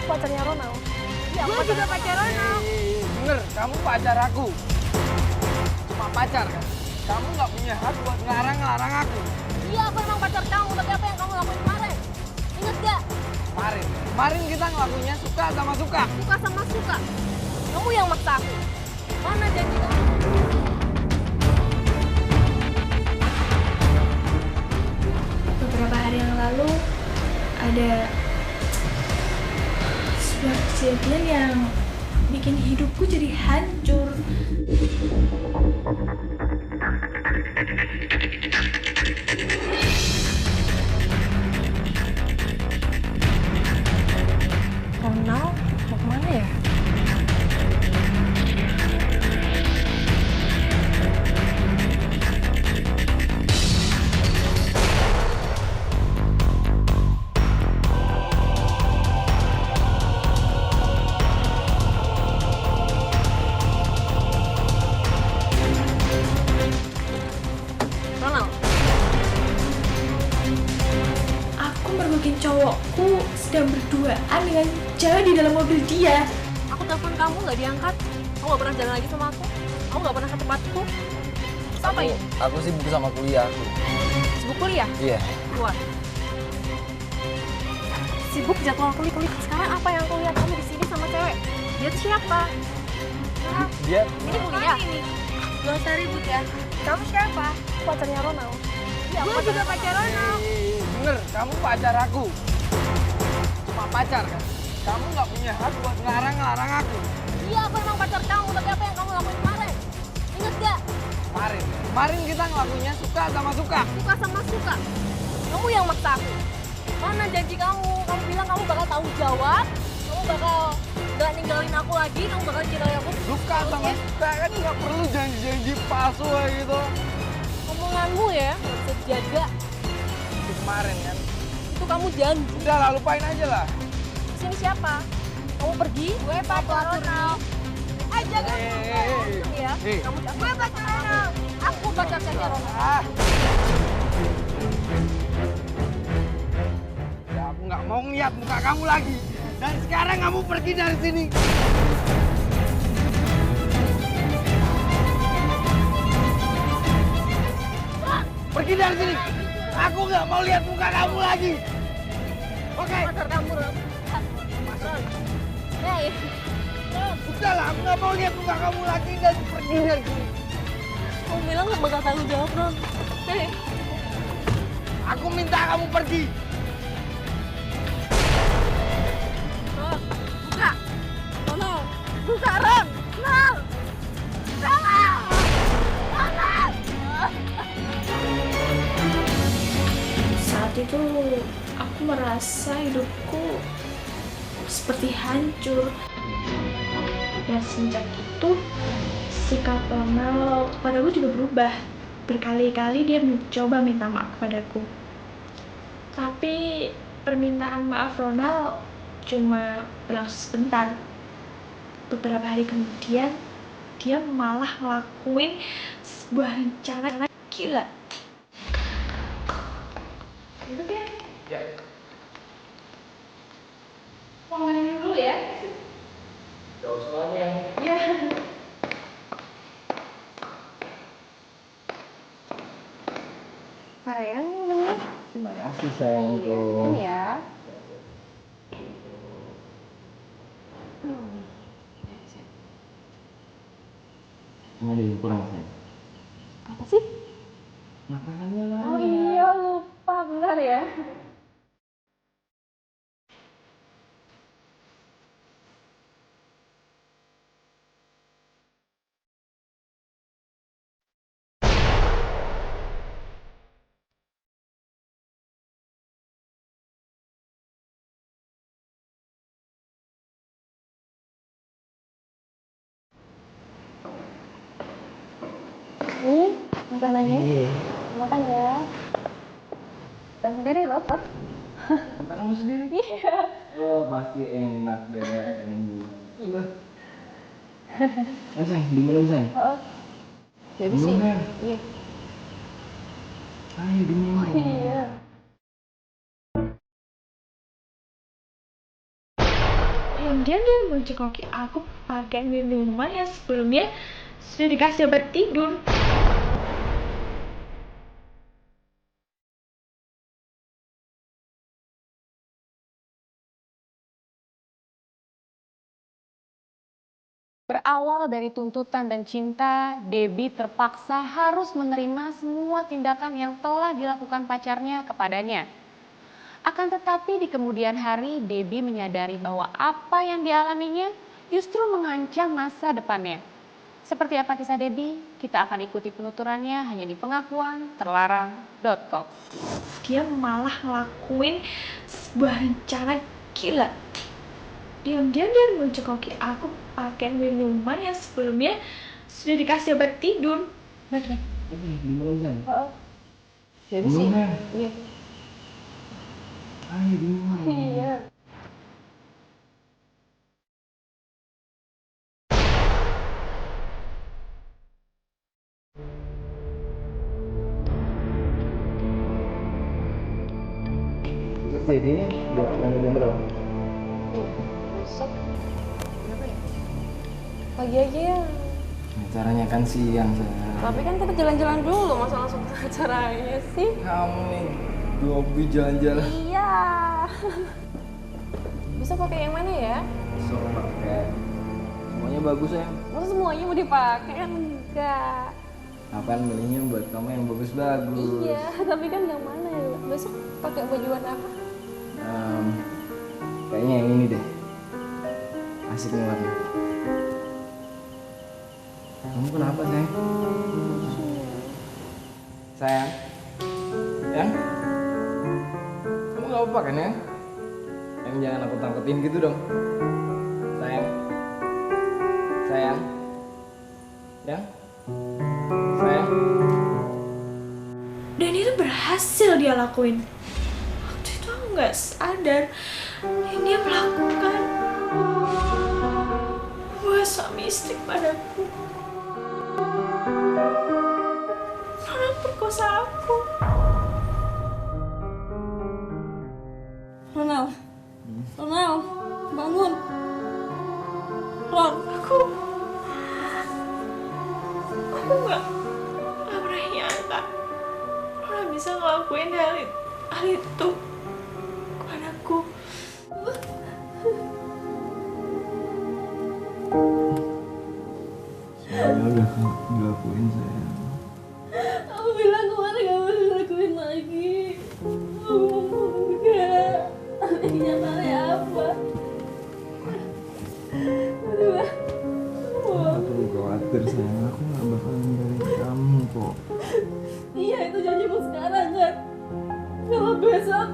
pacarnya Ronald. Iya, gue juga pacar Ronald. Bener, kamu pacar aku. Cuma pacar kan? Kamu nggak punya hak buat ngelarang aku. Iya, aku emang pacar kamu, tapi apa yang kamu lakuin kemarin? Ingat gak? Kemarin kita ngelakuinnya suka sama suka. Suka sama suka. Kamu yang maksa aku. Mana janji kamu? Beberapa hari yang lalu ada sebuah kejadian yang bikin hidupku jadi hancur. Ronald, mau kemana ya? Ronald, Aku mergokin cowokku sedang berduaan dengan cewek di dalam mobil dia. aku telepon kamu nggak diangkat. Kamu nggak pernah jalan lagi sama aku. Kamu nggak pernah ke tempatku. Apa ya? Aku sibuk sama kuliah aku. Sibuk kuliah? Iya. Keluar. Sibuk jadwal kuliah. Sekarang apa yang aku lihat kamu di sini sama cewek? Dia tuh siapa? Hah? Dia Ini kuliah. Gak usah ribut ya. Kamu siapa? Pacarnya Ronald. Iya, gue juga pacar Ronald. Bener, kamu pacar aku. Cuma pacar kan? Kamu nggak punya hak buat ngelarang aku. Iya, aku emang pacar kamu, tapi apa yang kamu lakuin kemarin? Ingat gak? Kemarin kita ngelakuinnya suka sama suka. Suka sama suka. Kamu yang maksa aku. Mana janji kamu? Kamu bilang kamu bakal tanggung jawab. Kamu bakal gak ninggalin aku lagi. Kamu bakal cintai aku. Suka sama suka kan nggak perlu janji-janji palsu kayak gitu. Omonganmu ya, gak bisa dijaga. Itu kemarin kan. Itu kamu janji. Udah lah, lupain aja lah. Sini siapa? Kamu pergi? Gue pacar Ronald. Jaga langsung ya. Kamu gue pacar Ronald. Aku pacarnya Ronald. Ya, aku nggak mau ngeliat muka kamu lagi. Dan sekarang kamu pergi dari sini. Pergi dari sini. Aku nggak mau lihat muka kamu lagi. Oke. Pacar kamu Ronald. Hei. Udah lah, aku nggak mau lihat muka kamu lagi dan pergi dari sini. Kamu bilang gak bakal tanggung jawab, Ron. Hei. Aku minta kamu pergi. Ron, buka. Ronald. Buka, Ron. Ronald. Ronald. Ronald. Saat itu aku merasa hidupku seperti hancur. Dan sejak itu sikap Ronald kepadaku juga berubah. Berkali-kali dia mencoba minta maaf kepadaku. Tapi permintaan maaf Ronald cuma berlangsung sebentar. Beberapa hari kemudian dia malah ngelakuin sebuah rencana gila. Itu dia. Ya. Mau ngomongin dulu ya? Jauh semuanya. Ya. Sayang, ini. Terima kasih sayangku. Ini ya. Ada yang kurang sayang. Apa sih? Makanannya lah. Oh iya, lupa. Bentar ya. Ini makanannya. Makan ya. Dan sendiri loh, Pak. Makan kamu sendiri? Iya. Oh, pasti enak deh. Sayang, diminum sayang. Oh. Jadi sih. Minum, Iya. Ayo diminum. Oh iya. Diam-diam dia mencekoki aku pakai minuman yang sebelumnya sudah dikasih obat tidur. Berawal dari tuntutan dan cinta, Debbie terpaksa harus menerima semua tindakan yang telah dilakukan pacarnya kepadanya. Akan tetapi di kemudian hari, Debbie menyadari bahwa apa yang dialaminya justru mengancam masa depannya. Seperti apa kisah Debbie? Kita akan ikuti penuturannya hanya di pengakuanterlarang.com. Dia malah ngelakuin sebuah rencana gila. Diam-diam dia mencekoki aku pakai minuman yang sebelumnya sudah dikasih obat tidur. Belum kan? Jadi sih, iya. Ayo dulu. Iya. Jadi buat jam berapa? Besok berapa ya? Pagi aja ya. Acaranya kan siang saya. Tapi kan kita jalan-jalan dulu, masa langsung ke acaranya sih? Kamu nih dua hobi jalan-jalan. Iya. Besok pakai yang mana ya? So pakai. Semuanya bagus ya. Masa semuanya mau dipakai? Kan enggak. Apaan milihnya buat kamu yang bagus-bagus. Iya, tapi kan yang mana ya? Besok pakai baju warna apa? Kayaknya yang ini deh. Asik nih warna. Kamu kenapa sayang? Sayang? Yang? Kamu gak apa-apa kan ya? Yang jangan aku tangketin gitu dong. Sayang? Sayang? Yang? Sayang? Dan itu berhasil dia lakuin. Waktu itu aku nggak sadar yang dia melakukan buat suami istri padaku. Orang perkosa aku. Ronald, Ronald, bangun. Ron, Aku nggak pernah nyangka orang bisa ngelakuin hal itu kepadaku. Semuanya udah dilakuin sayang. aku bilang kemarin gak boleh dilakuin lagi. Enggak. Ini nyatanya apa? Aduh, Gak perlu khawatir sayang, aku gak bakal ninggalin kamu kok. iya itu janjimu sekarang kan? Kalau besok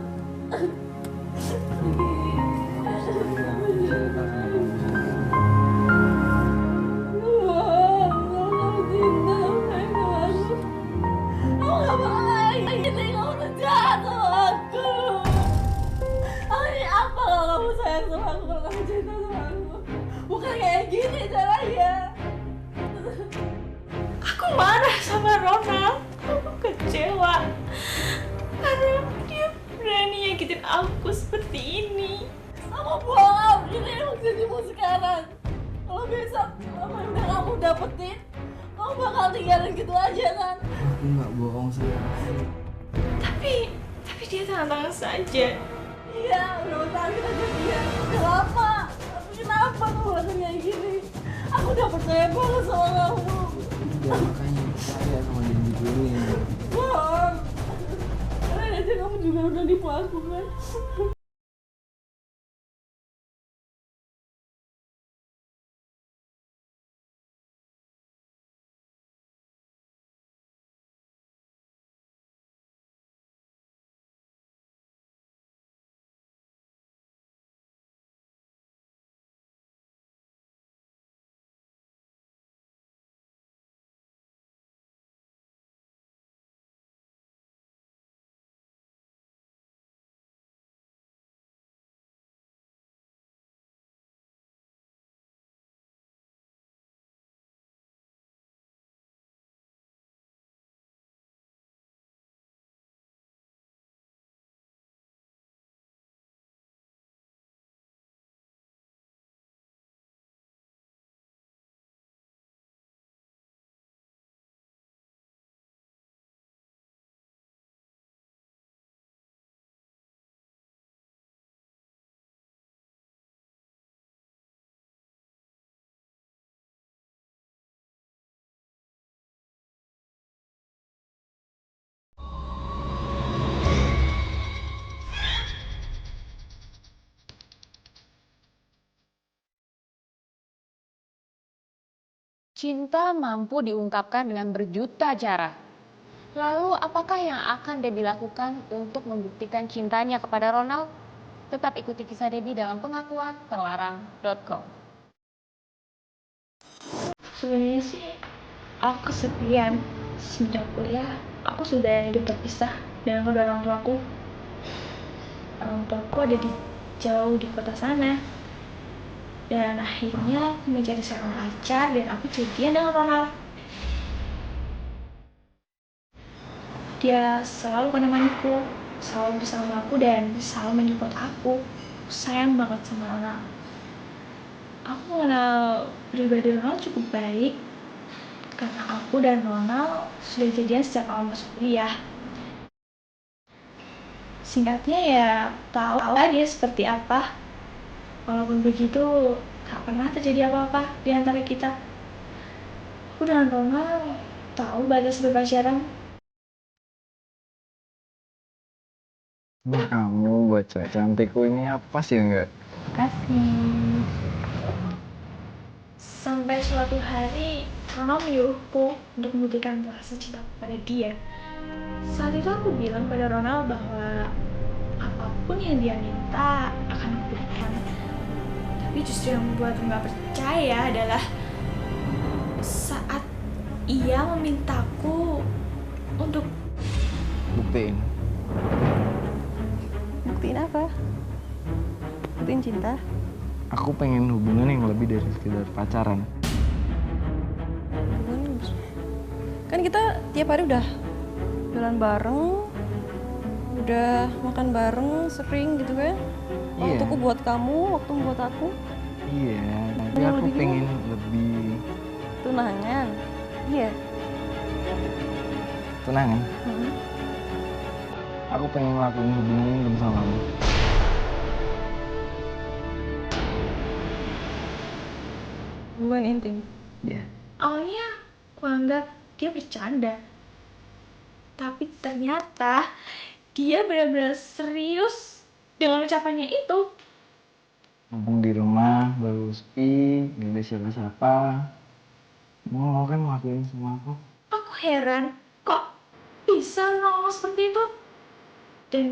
bukan kayak gini caranya. Aku marah sama Ronald. Aku kecewa karena dia berani nyakitin aku seperti ini. Kamu bohong, ini emang janjimu sekarang. Kalau besok apa yang udah kamu dapetin, kamu bakal tinggalin gitu aja kan? Aku gak bohong sayang. Tapi dia tangan-tangan saja. Iya, udah utangin aja dia. Udah lama. Tapi kenapa kamu lakuin kayak gini? Aku udah percaya banget sama kamu. Ya makanya percaya sama janjiku ini. Bohong. Karena aja kamu juga udah nipu aku kan. Cinta mampu diungkapkan dengan berjuta cara. Lalu apakah yang akan Debbie lakukan untuk membuktikan cintanya kepada Ronald? Tetap ikuti kisah Debbie dalam pengakuan terlarang.com. Sebenarnya sih aku kesepian. Sejak kuliah aku sudah hidup terpisah dengan kedua orang tuaku. Orang tuaku ada jauh di kota sana. Dan akhirnya aku mencari seorang pacar dan aku jadian dengan Ronald. Dia selalu menemaniku, selalu bersama aku dan selalu mensupport aku. Aku sayang banget sama Ronald. Aku mengenal pribadi Ronald cukup baik karena aku dan Ronald sudah jadian sejak awal masuk kuliah. Singkatnya ya, tahu lah dia seperti apa. Walaupun begitu, tak pernah terjadi apa-apa di antara kita. Aku dan Ronald tahu batas berpacaran. Kamu buat cewek cantikku ini apa sih enggak? Kasih. Sampai suatu hari, Ronald menyuruhku untuk membuktikan rasa cinta pada dia. Saat itu aku bilang pada Ronald bahwa apapun yang dia minta akan aku berikan. Tapi justru yang membuat nggak percaya adalah saat ia memintaku untuk Buktiin. Buktiin apa? Buktiin cinta? Aku pengen hubungan yang lebih dari sekedar pacaran. Kan kita tiap hari udah jalan bareng, udah makan bareng sering gitu kan? Waktuku buat kamu, waktu buat aku. Iya, tapi Yang aku lebih pengen lebih Tunangan. Iya. tunangan. Aku pengen ngelakuin hubungan ini bersama kamu. Hubungan intim. Iya. awalnya aku anggap dia bercanda. Tapi ternyata dia benar-benar serius dengan ucapannya itu. Mumpung di rumah baru sepi, gak ada siapa-siapa. Mau kan ngelakuin sama aku? Aku heran, kok bisa ngomong seperti itu? Dan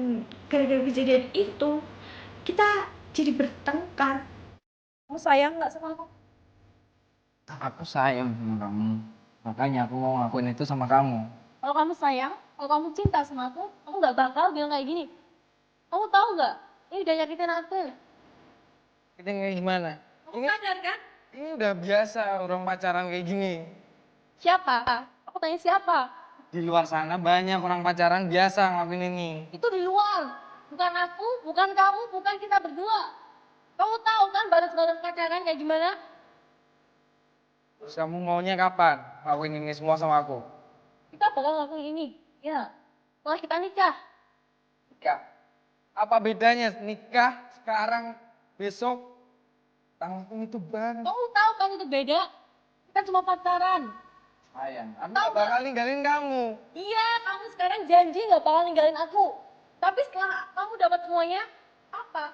gara-gara kejadian itu, kita jadi bertengkar. Kamu sayang nggak sama aku? Aku sayang sama kamu. Makanya aku mau ngelakuin itu sama kamu. Kalau kamu sayang, kalau kamu cinta sama aku nggak bakal bilang kayak gini. Kamu tahu nggak? Ini udah nyakitin aku. Kita kayak gimana? Kamu sadar kan? Ini udah biasa orang pacaran kayak gini. Siapa? Aku tanya siapa? Di luar sana banyak orang pacaran biasa ngelakuin ini. Itu di luar. Bukan aku, bukan kamu, bukan kita berdua. Kamu tahu kan batas-batas pacaran kayak gimana? Terus kamu maunya kapan ngelakuin ini semua sama aku? Kita bakal ngelakuin ini. Ya. Setelah kita nikah. Nikah. Apa bedanya nikah sekarang, besok? Tanggung itu banget. Kamu tahu kan itu beda? Kita cuma pacaran. Sayang, aku gak bakal ninggalin kamu. Iya, kamu sekarang janji nggak bakal ninggalin aku. Tapi setelah kamu dapat semuanya, apa?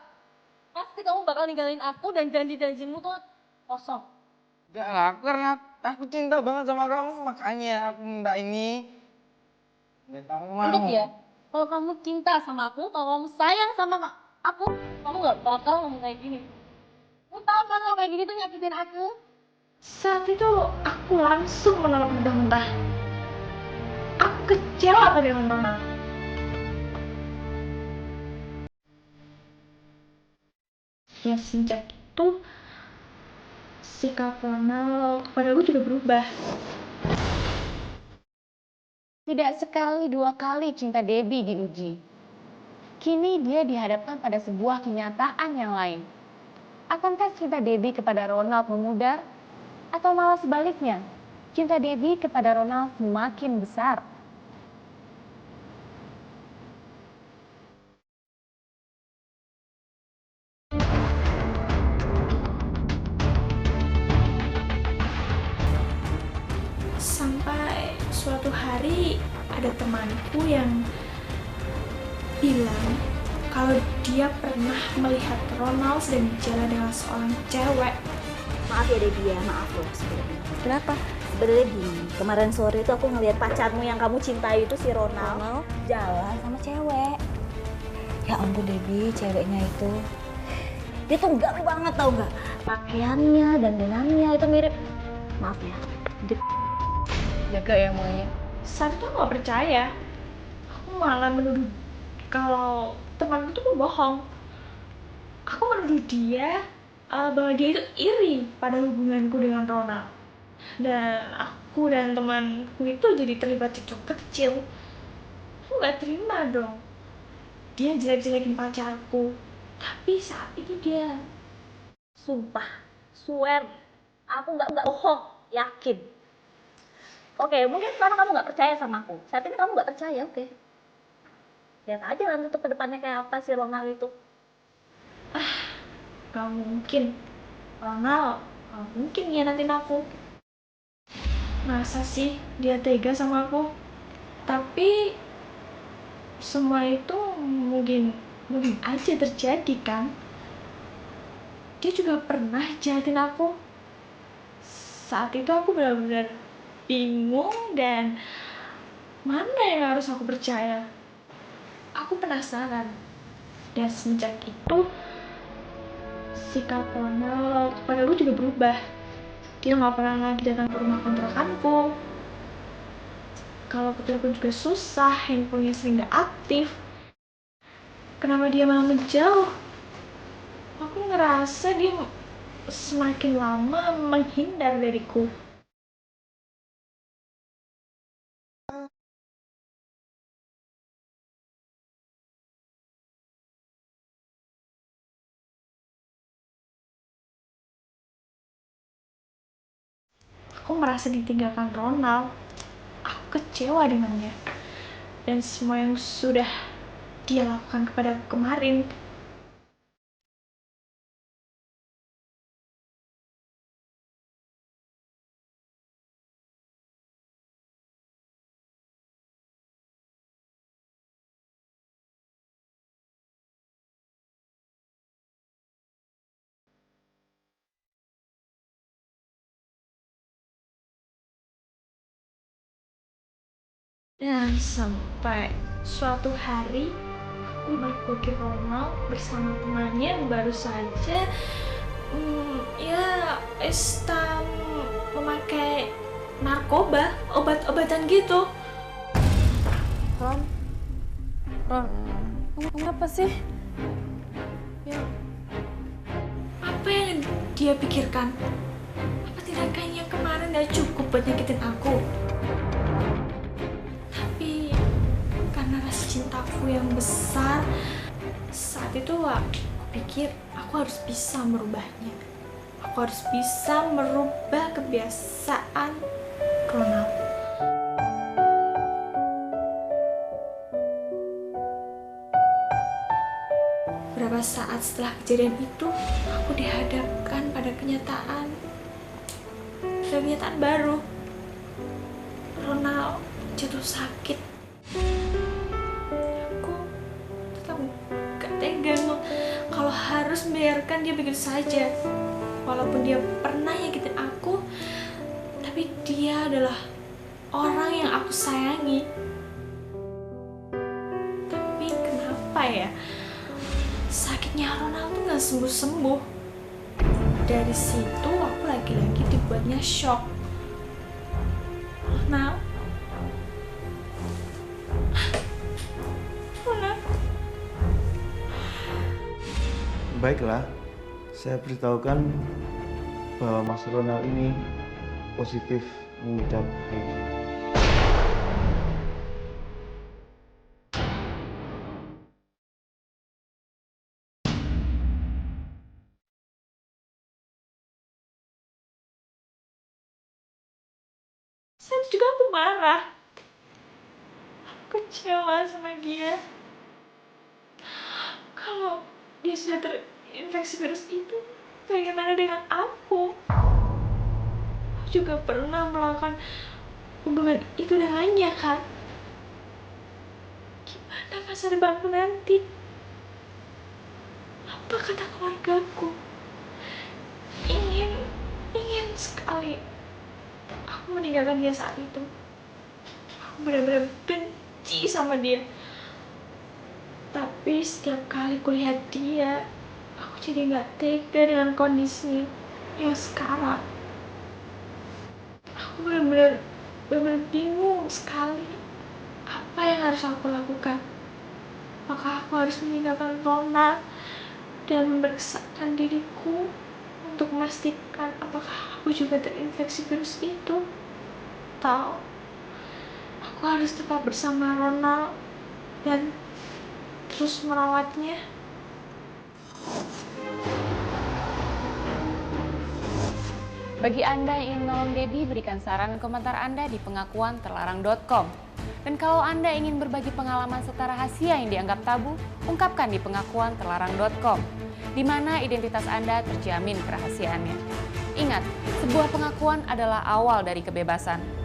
Pasti kamu bakal ninggalin aku dan janji-janjimu tuh kosong. Enggak lah, karena aku cinta banget sama kamu, makanya aku minta ini. Dan kamu mau. Untuk ya, kalau kamu cinta sama aku, kalau kamu sayang sama aku, kamu nggak bakal ngomong kayak gini. Kamu tahu kan kalau kayak gini tuh nyakitin aku? Saat itu aku langsung menolak mentah-mentah. Aku kecewa dengan Ronald. Ya sejak itu sikap Ronald kepada aku juga berubah. Tidak sekali dua kali cinta Debbie diuji. Kini dia dihadapkan pada sebuah kenyataan yang lain. Akankah cinta Debbie kepada Ronald memudar? Atau malah sebaliknya, cinta Debbie kepada Ronald semakin besar? Sampai suatu hari ada temanku yang bilang kalau dia pernah melihat Ronald sedang berjalan dengan seorang cewek. Maaf ya Debbie ya, maaf loh sebelumnya. Kenapa? Sebenarnya gini, kemarin sore itu aku ngeliat pacarmu yang kamu cintai itu si Ronald Ronald? jalan sama cewek. Ya ampun Debbie, ceweknya itu dia tuh gaul banget tau nggak? Pakaiannya, dandanannya itu mirip, maaf ya, Jaga ya Maya. Saat itu aku gak percaya. Aku malah menuduh kalau temanku tuh bohong. Aku menuduh dia bahwa dia itu iri pada hubunganku dengan Ronald. Dan aku dan temanku itu jadi terlibat cekcok kecil. Aku gak terima dong. Dia jelek-jelekin pacarku. Tapi saat itu dia sumpah, swear, aku nggak bohong, yakin. Oke, mungkin sekarang kamu nggak percaya sama aku. Saat ini kamu nggak percaya, oke. Lihat aja nanti tuh ke depannya kayak apa si Ronald itu. gak mungkin. Ronald gak mungkin ngianatin aku. Masa sih dia tega sama aku? Tapi semua itu mungkin aja terjadi kan. Dia juga pernah jahatin aku. Saat itu aku benar-benar bingung dan mana yang harus aku percaya. Aku penasaran. Dan semenjak itu sikap Ronald pada aku juga berubah. Dia nggak pernah lagi datang ke rumah kontrakanku. Kalau ke telepon juga susah, handphonenya sering gak aktif. Kenapa dia malah menjauh? Aku ngerasa dia semakin lama menghindar dariku. Aku merasa ditinggalkan Ronald. Aku kecewa dengannya. Dan semua yang sudah dia lakukan kepada aku kemarin. Dan sampai suatu hari aku mergoki Ronald bersama temannya yang baru saja Istam memakai narkoba, obat-obatan gitu. Ron, kamu kenapa sih? Ya, Apa yang dia pikirkan? Apa tindakannya kemarin gak cukup buat nyakitin aku? Tapi karena rasa cintaku yang besar, saat itu aku pikir aku harus bisa merubahnya. Aku harus bisa merubah kebiasaan Ronald. Beberapa saat setelah kejadian itu, aku dihadapkan pada kenyataan baru. Ronald jatuh sakit. Aku tetap gak tega kalau harus membiarkan dia begitu saja. Walaupun dia pernah nyakitin aku, tapi dia adalah orang yang aku sayangi. Tapi kenapa ya? Sakitnya Ronald tuh gak sembuh-sembuh. Dari situ aku lagi-lagi dibuatnya shock. Ronald. Baiklah, saya beritahukan bahwa Mas Ronald ini positif mengidap HIV. Saat juga aku marah. Aku kecewa sama dia. Kalau dia sudah terinfeksi virus itu, bagaimana dengan aku? Aku juga pernah melakukan hubungan itu dengannya kan? Gimana masa depanku nanti? Apa kata keluargaku? Ingin aku meninggalkan dia saat itu. Aku benar-benar benci sama dia. Tapi setiap kali kulihat dia, aku jadi nggak tega dengan kondisi yang sekarang. Aku benar-benar bingung sekali. Apa yang harus aku lakukan? Apakah aku harus meninggalkan Rona dan memeriksakan diriku untuk memastikan apakah aku juga terinfeksi virus itu? Atau aku harus tetap bersama Rona dan terus merawatnya? Bagi Anda yang ingin menolong Debbie, berikan saran dan komentar Anda di pengakuanterlarang.com. Dan kalau Anda ingin berbagi pengalaman serta rahasia yang dianggap tabu, ungkapkan di pengakuanterlarang.com, di mana identitas Anda terjamin kerahasiaannya. Ingat, sebuah pengakuan adalah awal dari kebebasan.